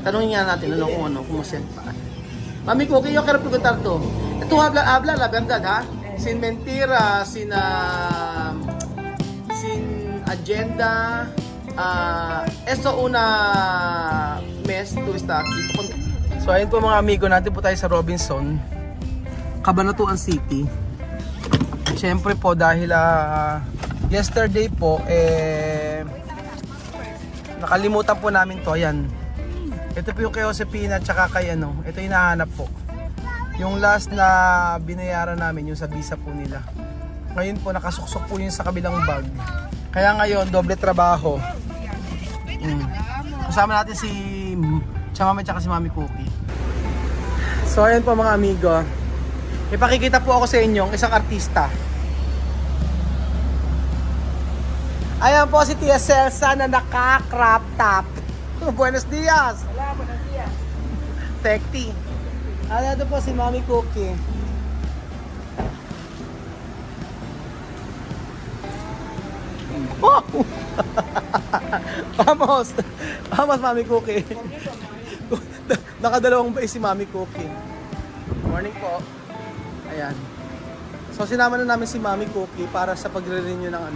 Tanungin nga natin kung masyan pa. Mami Cookie, yo quiero preguntar to. Tú habla la verdad, ha? Sin mentira, sin agenda. Esto una mes to está aquí. So ayun po mga amigo, natin po tayo sa Robinson, Cabanatuan City. Siyempre po dahil yesterday po nakalimutan po namin to. Ayan. Ito po yung kay Josepina tsaka kay ito yung nahanap po. Yung last na binayaran namin yung sa visa po nila. Ngayon po nakasuksok po yun sa kabilang bag. Kaya ngayon doble trabaho. Kasama natin si Chamame tsaka si Mami Cookie. So ayan po mga amigo. Ipakikita po ako sa inyo isang artista. Ayan po si Tia Celsa na naka-crop top. Buenos dias! Hola, buenos días. Tekti. Ano po si Mami Cookie. Oh! Vamos! Vamos Mami Cookie. Nakadalawang ba si Mami Cookie. Morning po. Ayan. So sinama na namin si Mami Cookie para sa pagre-renew ng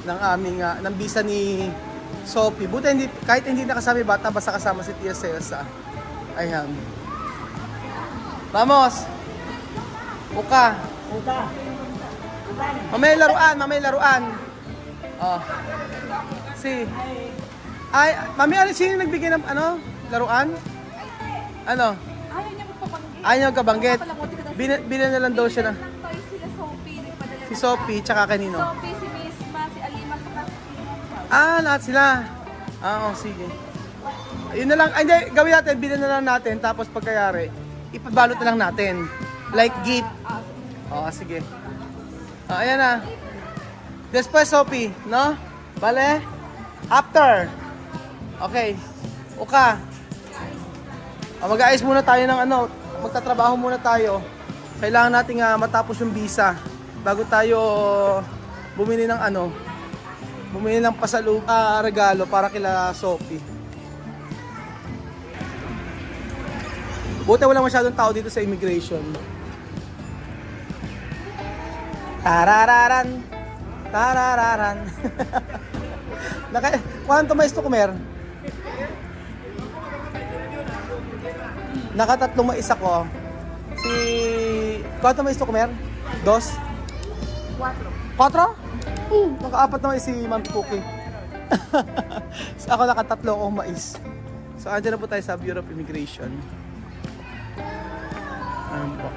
ng aming ng visa ni Sophie. Buti kahit hindi nakasama yung bata, basta kasama si Tia Celsa. Ayan. Vamos! Uka! Uka. Mamay laruan! Oh. Ay, mami, sino nagbigay ng laruan? Ano? Ayaw niya magpapanggit. Ayaw niya magkabanggit. Binan na lang daw siya na. Toy sila Sophie. Nagpadala Si Sophie, tsaka kanino? Sophie, si Misma, si Alima, saka si Lahat sila. Sige. Yun na lang. Ay, hindi, gawin natin. Bilan na lang natin. Tapos pagkayari, ipabalot na lang natin. Like gift. Sige. Ayan na. Después, Sophie. No? Vale? After. Okay. Uka. Mag-aayos muna tayo ng magtatrabaho muna tayo. Kailangan nating matapos yung visa bago tayo bumili ng regalo para kila Sophie. Buti wala masyadong tao dito sa immigration. Tarararan. Tarararan. ¿Cuánto mais to comer? Nakatatlong mais ako. ¿Cuánto mais to comer? 2? 4. 4? Naka-4 na mais si Ma'am Cookie. Ako nakatatlo akong mais. So andyan na po tayo sa Bureau of Immigration. Ayan po.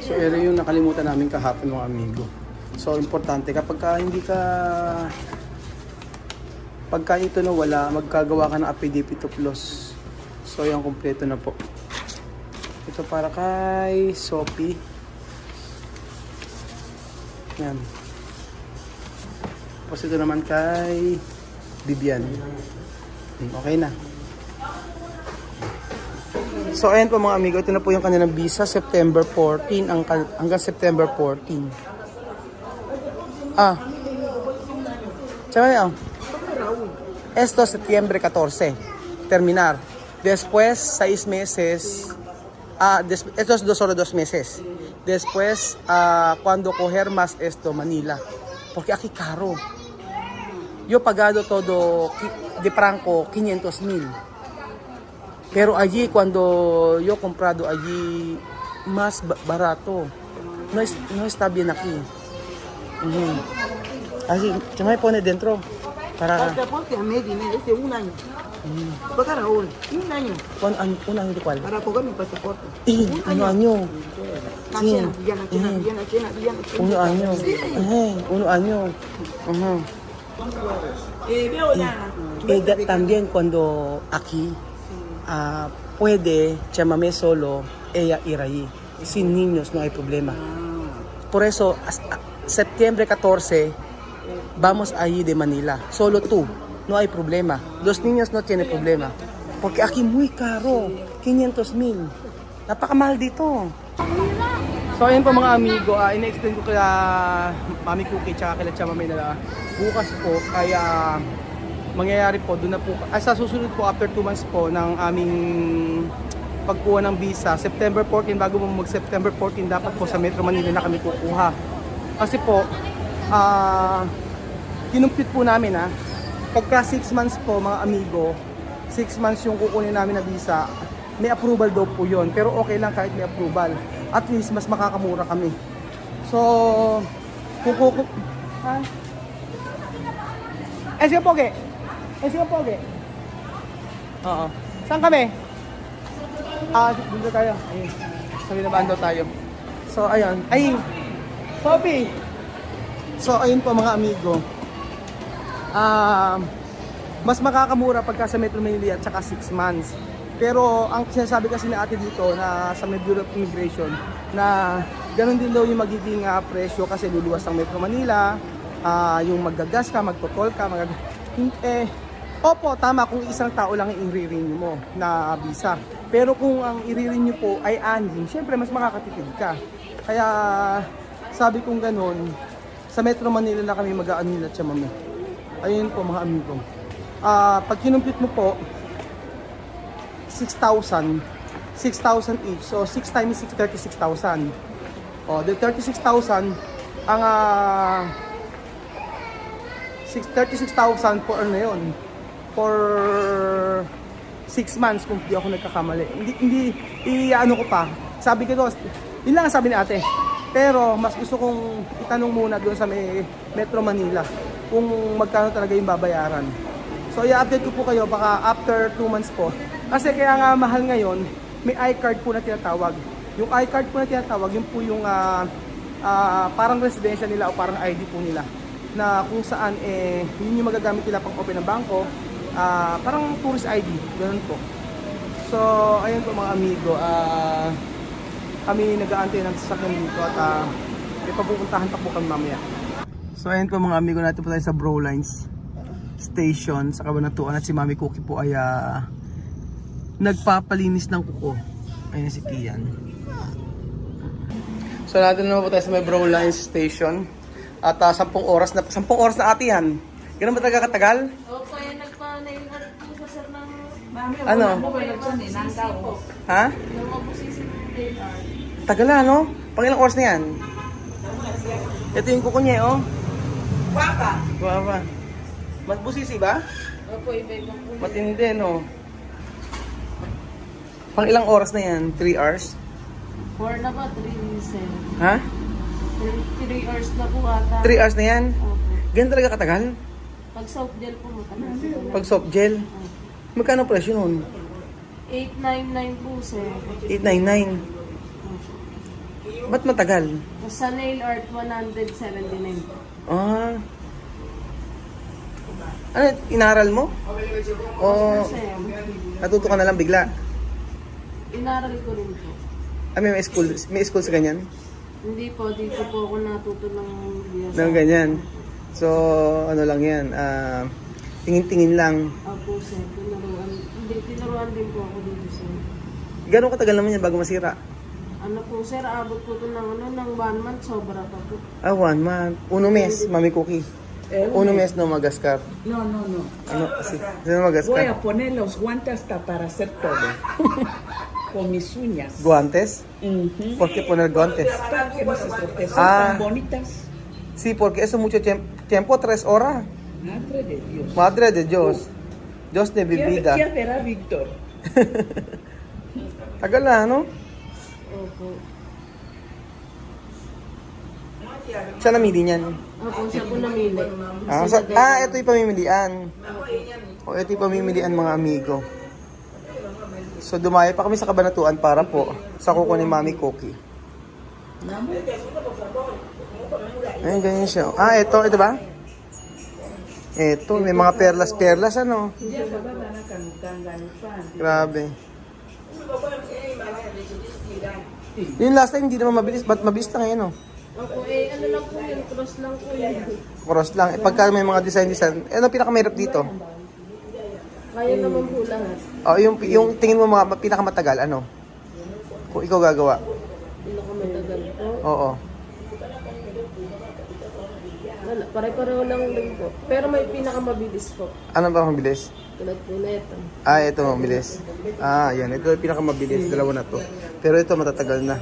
So ere yung nakalimutan namin kahapon mga amigo. So importante pagka ito na wala, magkagawa ka ng affidavit of loss. So yung kompleto na po. Ito para kay Sophie. Yan. Tapos ito naman kay Bibian. Okay na. So ayan po mga amigo, ito na po yung kanilang visa, September 14 hanggang September 14. Chama esto Septiembre 14, terminar. Después 6 meses, estos solo 2 meses. Después, cuando coger más esto, Manila. Porque aquí caro. Yo pagado todo de franco 500,000. Pero allí, cuando yo comprado allí, más barato. No está bien aquí. Así, se me pone dentro. Para... Pasaporte a medio, es de un año. Pagar ahora, un año. Un año de cuál? Para coger mi pasaporte. Un año. Sí. Un año. Un año. Veo ya. También cuando aquí puede Chamame solo, ella ir ahí. Sin niños no hay problema. Por eso, septiembre 14, vamos ahí de Manila. Solo tú, no hay problema. Los niños no tienen problema. Porque aquí muy caro, 500,000. Napakamahal dito. So ayun po mga amigo, ina-explain ko kaya Mami Cookie tsaka kila Chamame na bukas po kaya mangyayari po, doon na po, sa susunod po after 2 months po ng aming pagkuha ng visa, September 14, bago mo mag-September 14, dapat po sa Metro Manila na kami kukuha. Kasi po, kinumpit po namin pagka 6 months po mga amigo, 6 months yung kukunin namin na visa, may approval daw po yun. Pero okay lang kahit may approval. At least mas makakamura kami. So, sige poge. Sige poge. Oo. Saan kami? Dito tayo. Ayun. Sabi na bando tayo. So, ayun. Ay, Sophie! So, ayun po mga amigo. Mas makakamura pagka sa Metro Manila at saka 6 months. Pero ang sinasabi kasi ni ate dito na sa Bureau of Immigration na ganun din daw yung magiging presyo kasi luluwas ang Metro Manila, yung maggagas ka, magtotol ka, opo, tama kung isang tao lang yung i-renew mo na visa. Pero kung ang i-renew po ay 6, syempre mas makakatipid ka. Kaya sabi kong ganun, sa Metro Manila na kami mag-aanil at siya mami. Ayun po mga amigo. Pag kinumpit mo po, 6,000 each. So 6 times 6, 36,000. The 36,000 ang 36,000 for ano yun? For 6 months kung di ako nagkakamali. Hindi ano ko pa. Sabi ko, yun lang ang sabi ni ate. Pero mas gusto kong itanong muna doon sa Metro Manila kung magkano talaga yung babayaran. So i-update ko po kayo baka after 2 months po. Kasi kaya nga mahal ngayon, may iCard po na tinatawag. Yung iCard po na tinatawag, yun po yung parang residensya nila o parang ID po nila. Na kung saan yun yung magagamit nila pang open ng bangko. Parang tourist ID, ganun po. So ayun po mga amigo, kami nag-aantay ng sasakyan dito at may papupuntahan pa po kami mamaya. So ayun po mga amigo, natin po tayo sa Brolines Station sa Cabanatuan at si Mami Cookie po ay nagpapalinis ng kuko. Ayun si Kian. So natin naman po tayo sa may Brolines Station at 10 oras na ate yan. Ganun ba talaga katagal? Opo, yan nagpa-nailot po sa sir ng... Ano? Ha? Tagal na, no? Pang ilang oras na yan? Ito yung kuko niya, oh. Guwapa. Matbusisi ba? Opo, iba-ibang po. Matindi, no? Pang ilang oras na yan? 3 hours? 4 na ba? 3 minutes. Ha? 3 hours na po ata. 3 hours na yan? Opo. Ganun talaga katagal? Pag soft gel po matagal. Pag soft gel? Magkano presyo nun? 899 po sir. 899. Ba't matagal? Sa nail art, 179 po. Ano, inaral mo? O Sir, natuto ka na lang bigla? inaral ko rin po. May school sa ganyan? Hindi po, dito po ako natuto ng biyasa. Ng ganyan. So, ano lang yan, tingin-tingin lang. Opo sir, tinuruan din po ako dito sir. Gano'ng katagal naman yan bago masira? Ano po sir, abot po ito ng 1 month, sobra pa po. 1 month. 1 mes, Mami Cookie. 1 mes no Madagascar. No. Ano kasi? No Voy Madagascar. a poner los guantes hasta para hacer todo. Con mis uñas. Guantes? Ujú. ¿Por qué poner guantes? Para que no se estropeen. Son Ah. tan bonitas. Sí, porque eso mucho tiempo, 3 horas. Madre de Dios. Madre de Dios. Dios de mi vida. ¿Quién verá Víctor? Tagal na, no? Opo. Saan namili niyan? Opo, siya po namili. Ito yung pamimilian. Ito yung pamimilian mga amigo. So dumayo pa kami sa Cabanatuan para po sa kuko ni Mami Cookie. Ayun, ganyan siya. Ito ba? Ito, may mga perlas, ano? Grabe. Yung last time, hindi naman mabilis. Ba't mabilis na ngayon, no? Opo, ano lang po yun, cross lang po yun. Cross lang. Pagka may mga design, ano pinakamahirap dito? Kaya naman po lahat. Yung tingin mo mga pinakamatagal, ano? Kung ikaw gagawa. Pinakamatagal po. Oo. Wala. Pare-pareho lang din po. Pero may pinakamabilis po. Ano ba ang mabilis? Tulad po na ito. Ah, ito mabilis. Ah, yan. Ito yung pinakamabilis. Dalawa na to. Pero ito matatagal na.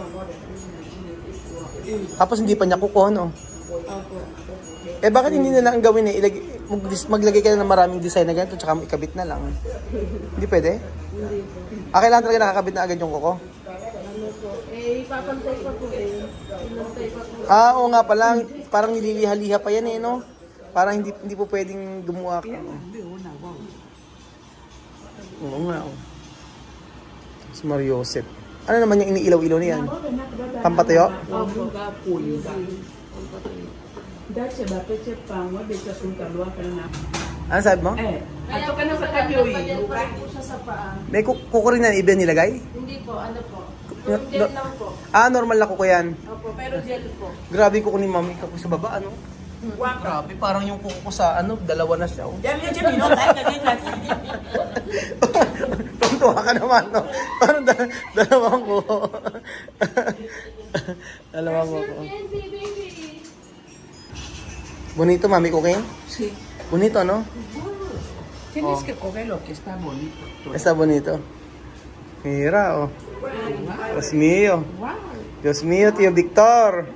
Tapos hindi pa niya kuko, no? Opo. Eh, bakit hindi na lang ang gawin eh? Maglagay ka na ng maraming design na ganito, tsaka ikabit na lang. Hindi pwede? Hindi po. Ah, kailangan talaga nakakabit na agad yung kuko? Ano po? Eh, ipapantay pa po eh. Pinantay pa po. Ah, oo nga pala. Parang nililiha-liha pa yan eh, no? Parang hindi po pwedeng gumawa ka. Oo nga. Oh. Si Mario Joseph. Ano naman yung iniilaw-ilaw niyan? Pampatayo? Opo. Dace ba peche pangwa becha kung kalwa ka na. Ano sabi mo? Ato ka na sa kabyo Ganyan pa rin po siya sa paa. May kuko rin na iba nilagay? Hindi po, ano po. Yung gel lang po. Ah, normal na kuko yan. Opo, pero gel po. Grabe kuko ni mami kako sa baba, ano? Grabe, parang yung kuko ko sa ano, dalawa na siya. Oh. Tuntua ka naman, no? Parang dalawang kuko. Dalawang kuko. Bonito, mami cooking? Sí. Bonito, no? Tienes que coger lo que está bonito. Está bonito. Mira, oh. Dios mío. Wow. Dios mío, tío Víctor.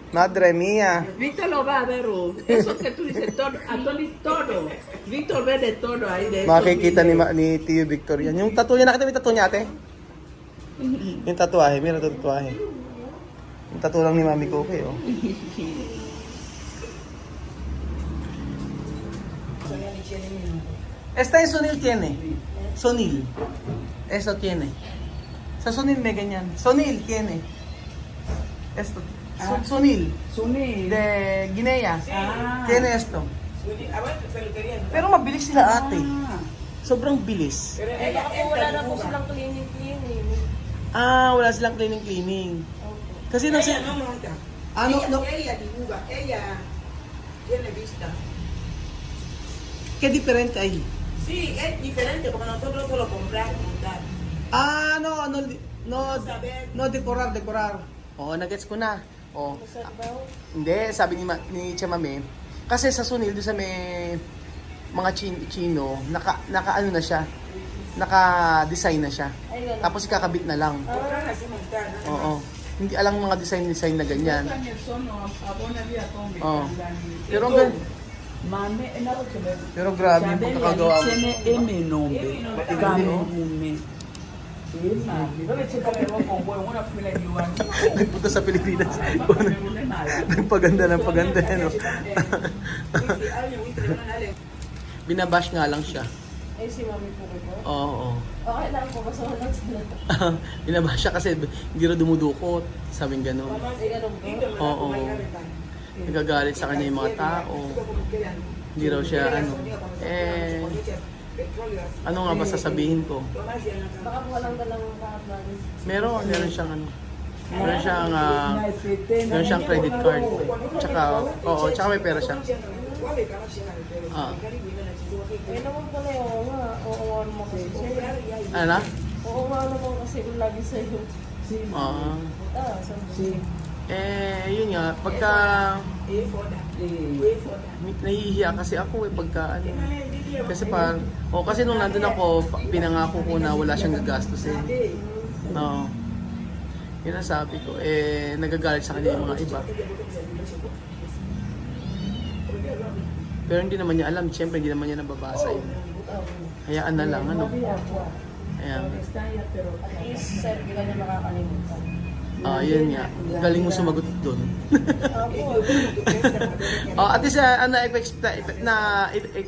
Madre mía. Víctor lo va a ver. Eso que tú dices, todo, a todo. Víctor ve de todo ahí. De Makikita ni Tío Victor yan. Yung tattoo niya, nakita mo yung tattoo niya, ate? Yung tatuahe, mira ito tatuahe. Yung tattoo lang ni Mami Cookie, oh. Esta es Sonil tiene. Sonil. Esto tiene. Sa Sonil may ganyan. Sonil tiene. Esto. Sonil. Suni. De Guinea. Ah. Tiene esto. Pero mabilis sila ate. Ah. Sobrang bilis. Eh, baka po wala na po silang cleaning. Ah, wala silang cleaning. Kasi nasa... Ano? No, Ella dibuja, ella tiene vista. ¿Qué diferente ahí? Sí, es diferente porque nosotros solo comprar, montar. Ah, no, decorar. Oo, nagets ko na. Oh. Hindi, sabi ni Tia Mami, kasi sa Sunil, doon sa may mga Chino, naka ano na siya, naka-design na siya. Ay, ganun. Tapos ikakabit na lang. Comprar así montar, ¿no? Oo. Hindi alam mga design na ganyan. Oo. Pero ang gan- Mame, pero grabe yung pagkakagawa mo. tiene M nombre. Kamume. Nagpunta sa Pilipinas. Nagpaganda ng paganda, no? Binabash nga lang siya. Eh, si Mami po po. Oo. Okay lang po, basta walang sila. Binabash siya kasi hindi raw dumudukot. Sabing gano'n. Eh, ganun po. Oo. Nagagalit sa kanya yung mga tao. Hindi raw siya ano. Eh, ano nga ba sasabihin ko? Baka po walang dalang kahaban. Meron siyang ano. Meron siyang credit card. Tsaka, oo, tsaka may pera siya. Ah. Eh, naman pala yung oo nga. Oo nga naman kasi sa'yo. Ano na? Oo nga naman kasi kung lagi sa'yo. Ah. Sabi. Yun nga, pagka nahihiya kasi ako pagka ano. Kasi kasi nung nandun ako, pinangako ko na wala siyang gagastos eh. Oo. Yun ang sabi ko. Nagagalit sa kanya yung mga iba. Pero hindi naman niya alam, siyempre hindi naman niya nababasa yun. Hayaan na lang, ano. Ayan. At least, sir, hindi ka niya makakalimutan. Yun nga. Galing mo sumagot doon. Opo. At least,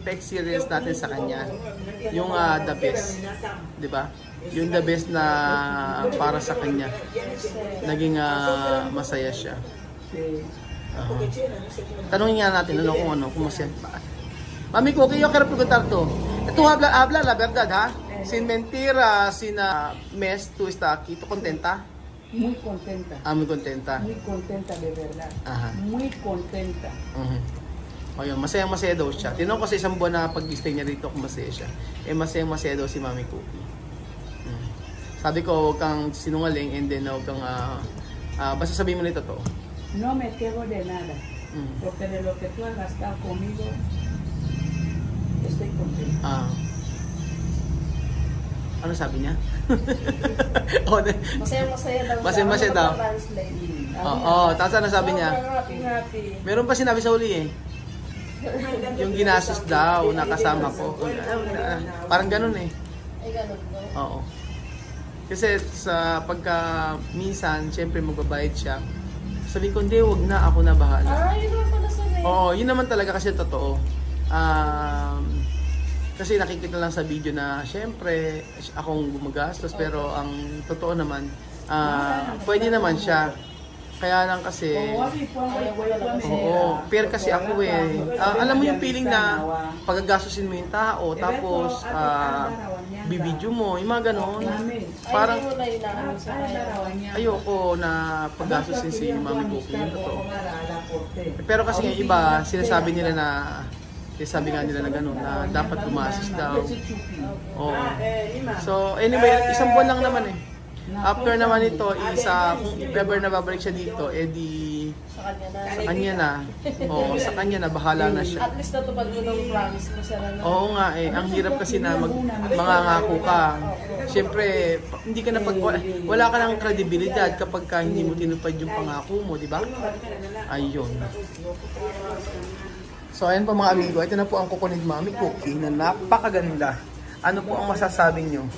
i-experience natin sa kanya. Yung the best. Di ba? Yung the best na para sa kanya. Naging masaya siya. Tanungin nga natin kung masaya. Mami Cookie, yo quiero preguntar to. Tú habla la verdad, ha? Sin mentira, sin mes, tú está aquí. ¿Tú contenta? Muy contenta. Muy contenta. Muy contenta de verdad. Ajá. Muy contenta. O yun, masayang-masaya daw siya. Tinanong ko sa isang buwan na pag-stay niya rito kung masaya siya. Masayang-masaya daw si Mami Cookie. Sabi ko, huwag kang sinungaling and then huwag kang, basta sabihin mo na ito to. No me quejo de nada. Porque de lo que tú has gastado conmigo, estoy contento. Ano sabi niya? Oh, Masaya-masaya daw. Masaya-masaya daw. Translate. Tapos ano sabi niya? Happy. Meron pa sinabi sa uli eh. Yung ginastos daw, nakasama ko. Parang ganun eh. Ay, ganun daw. Oo. Kasi sa pagka minsan, syempre magbabayad siya. Sabi ko, hindi, wag na, ako na bahala. Yun naman pala sa rin. Oo, yun naman talaga kasi totoo. Kasi nakikita lang sa video na syempre akong gumagastos pero ang totoo naman pwede naman siya. Kaya lang kasi pero kasi ako alam mo yung feeling na pagagastusin mo yung tao tapos bibidyo mo, yung mga ganon. Parang Ay, hindi mo na inaano sa kanya. ayoko na paggastusin si Mami Cookie, yung totoo. Pero kasi yung iba, sinasabi nila na sabi nga nila na gano'n, na dapat gumastos daw. Oo. So, anyway, isang buwan lang naman eh. After naman ito, kung ever na babalik siya dito, di Sa kanya na. sa kanya na. Oo, sa kanya na, bahala na siya. At least natupad mo ng promise mo sa ano. Oo nga eh, ang hirap kasi na mangangako ka. Siyempre, hindi ka na wala ka ng kredibilidad kapag ka hindi mo tinupad yung pangako mo, di ba? Ayun. So ayan po mga amigo, ito na po ang kuko ni Mami Cookie na napakaganda. Ano po ang masasabi nyo?